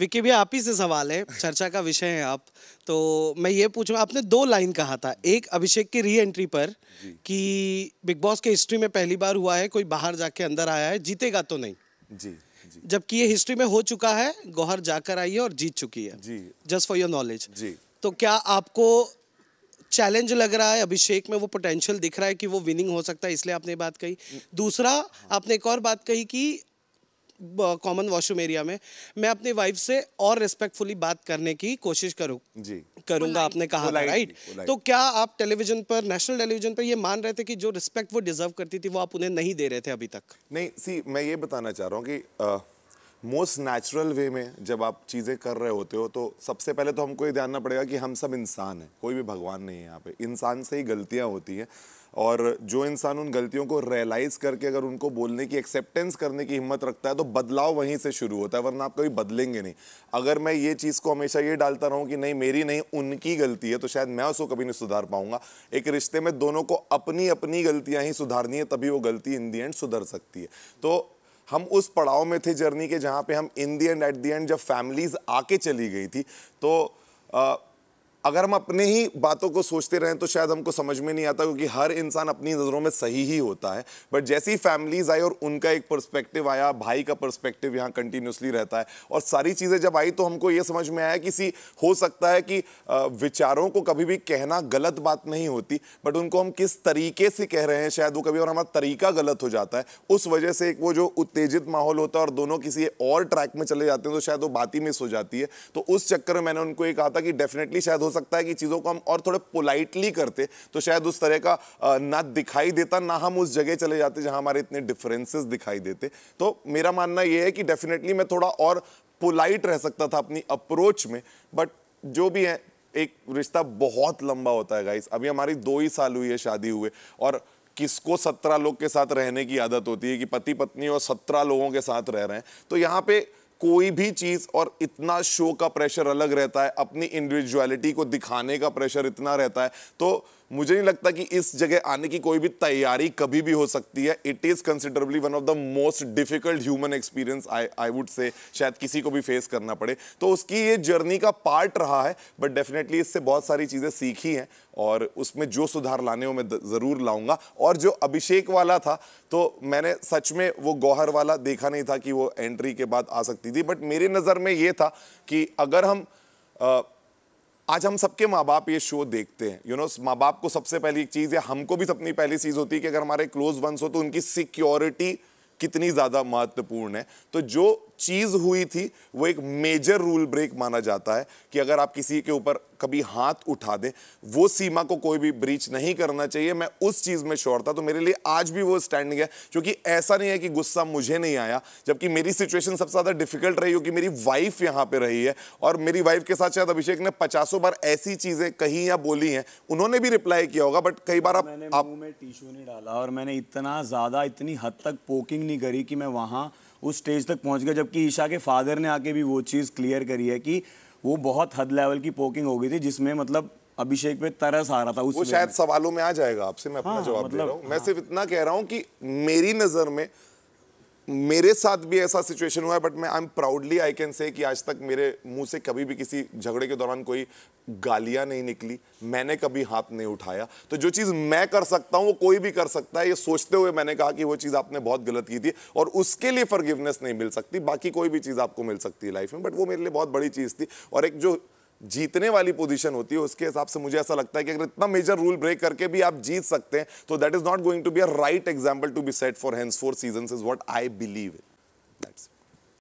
विक्की भैया आप ही से सवाल है, चर्चा का विषय है आप, तो मैं ये पूछूंगा, आपने 2 लाइन कहा था, एक अभिषेक की री एंट्री पर कि बिग बॉस के हिस्ट्री में पहली बार हुआ है कोई बाहर जाके अंदर आया है, जीतेगा तो नहीं जी जी, जबकि ये हिस्ट्री में हो चुका है, गौहर जाकर आई है और जीत चुकी है जी, जस्ट फॉर योर नॉलेज जी। तो क्या आपको चैलेंज लग रहा है, अभिषेक में वो पोटेंशियल दिख रहा है कि वो विनिंग हो सकता है, इसलिए आपने ये बात कही? दूसरा, आपने एक और बात कही कि कॉमन वॉशरूम एरिया में मैं अपनी वाइफ से और रिस्पेक्टफुली बात करने की कोशिश करूंगा, आपने कहा था, राइट? तो क्या आप टेलीविजन पर, नेशनल टेलीविजन पर ये मान रहे थे कि जो रिस्पेक्ट वो डिजर्व करती थी वो आप उन्हें नहीं दे रहे थे अभी तक? नहीं, सी मैं ये बताना चाह रहा हूँ कि मोस्ट नेचुरल वे में जब आप चीज़ें कर रहे होते हो तो सबसे पहले तो हमको ये ध्यान पड़ेगा कि हम सब इंसान हैं, कोई भी भगवान नहीं है यहाँ पे। इंसान से ही गलतियाँ होती हैं और जो इंसान उन गलतियों को रियलाइज़ करके अगर उनको बोलने की, एक्सेप्टेंस करने की हिम्मत रखता है तो बदलाव वहीं से शुरू होता है, वरना आप कभी बदलेंगे नहीं। अगर मैं ये चीज़ को हमेशा ये डालता रहूँ कि नहीं मेरी नहीं उनकी गलती है, तो शायद मैं उसको कभी नहीं सुधार पाऊंगा। एक रिश्ते में दोनों को अपनी अपनी गलतियाँ ही सुधारनी है, तभी वो गलती इन दी एंड सुधर सकती है। तो हम उस पड़ाव में थे जर्नी के जहाँ पे हम इन दी एंड, एट दी एंड, जब फैमिलीज आके चली गई थी तो अगर हम अपने ही बातों को सोचते रहें तो शायद हमको समझ में नहीं आता, क्योंकि हर इंसान अपनी नज़रों में सही ही होता है। बट जैसे ही फैमिलीज आई और उनका एक पर्सपेक्टिव आया, भाई का पर्सपेक्टिव यहाँ कंटिन्यूसली रहता है, और सारी चीज़ें जब आई तो हमको ये समझ में आया कि हो सकता है कि विचारों को कभी भी कहना गलत बात नहीं होती, बट उनको हम किस तरीके से कह रहे हैं शायद वो कभी और हमारा तरीका गलत हो जाता है। उस वजह से एक वो जो उत्तेजित माहौल होता है और दोनों किसी और ट्रैक में चले जाते हैं तो शायद वो बात ही मिस हो जाती है। तो उस चक्कर में मैंने उनको ये कहा था कि डेफिनेटली शायद हो सकता है कि चीज़ों को हम और थोड़े पोलाइटली करते तो शायद उस तरह का ना दिखाई देता, ना हम उस जगह चले जाते जहां हमारे इतने डिफरेंसेस दिखाई देते। तो मेरा मानना यह है कि डेफिनेटली मैं थोड़ा और पोलाइट रह सकता था अपनी अप्रोच में, बट जो भी है, एक रिश्ता बहुत लंबा होता है गाइस। अभी हमारी 2 ही साल हुई है शादी हुए, और किसको 17 लोग के साथ रहने की आदत होती है कि पति पत्नी और 17 लोगों के साथ रह रहे हैं। तो यहाँ पे कोई भी चीज़, और इतना शो का प्रेशर अलग रहता है, अपनी इंडिविजुअलिटी को दिखाने का प्रेशर इतना रहता है, तो मुझे नहीं लगता कि इस जगह आने की कोई भी तैयारी कभी भी हो सकती है। It is considerably one of the most difficult human experience I would say, शायद किसी को भी फेस करना पड़े। तो उसकी ये जर्नी का पार्ट रहा है, बट डेफिनेटली इससे बहुत सारी चीज़ें सीखी हैं और उसमें जो सुधार लाने हो मैं ज़रूर लाऊंगा। और जो अभिषेक वाला था, तो मैंने सच में वो गौहर वाला देखा नहीं था कि वो एंट्री के बाद आ सकती थी, बट मेरी नज़र में ये था कि अगर हम आज हम सबके माँ बाप ये शो देखते हैं, यू नो, माँ बाप को सबसे पहली एक चीज़ है, हमको भी अपनी पहली चीज़ होती है कि अगर हमारे क्लोज वंस हो तो उनकी सिक्योरिटी कितनी ज़्यादा महत्वपूर्ण है। तो जो चीज़ हुई थी वो एक मेजर रूल ब्रेक माना जाता है कि अगर आप किसी के ऊपर कभी हाथ उठा दें, वो सीमा को कोई भी ब्रीच नहीं करना चाहिए। मैं उस चीज़ में श्योर था, तो मेरे लिए आज भी वो स्टैंडिंग है, क्योंकि ऐसा नहीं है कि गुस्सा मुझे नहीं आया, जबकि मेरी सिचुएशन सबसे ज़्यादा डिफिकल्ट रही, क्योंकि मेरी वाइफ यहाँ पे रही है और मेरी वाइफ के साथ शायद अभिषेक ने 50 बार ऐसी चीज़ें कही या बोली हैं, उन्होंने भी रिप्लाई किया होगा, बट कई बार मैंने मुंह में टिश्यू नहीं डाला और मैंने इतना ज़्यादा, इतनी हद तक पोकिंग नहीं करी कि मैं वहाँ उस स्टेज तक पहुंच गया। जबकि ईशा के फादर ने आके भी वो चीज़ क्लियर करी है कि वो बहुत हद लेवल की पोकिंग हो गई थी, जिसमें मतलब अभिषेक पे तरस आ रहा था। वो शायद सवालों में आ जाएगा आपसे, मैं अपना जवाब दे रहा हूँ। मैं सिर्फ इतना कह रहा हूँ कि मेरी नज़र में मेरे साथ भी ऐसा सिचुएशन हुआ है, बट मैं I am proudly I can say कि आज तक मेरे मुंह से कभी भी किसी झगड़े के दौरान कोई गालियां नहीं निकली, मैंने कभी हाथ नहीं उठाया। तो जो चीज़ मैं कर सकता हूं वो कोई भी कर सकता है, ये सोचते हुए मैंने कहा कि वो चीज़ आपने बहुत गलत की थी और उसके लिए फॉरगिवनेस नहीं मिल सकती। बाकी कोई भी चीज़ आपको मिल सकती है लाइफ में, बट वो मेरे लिए बहुत बड़ी चीज़ थी। और एक जो जीतने वाली पोजीशन होती है उसके हिसाब से मुझे ऐसा लगता है कि अगर इतना मेजर रूल ब्रेक करके भी आप जीत सकते हैं तो that is not going to be a right example to be set for henceforth seasons is what I believe in. That's it.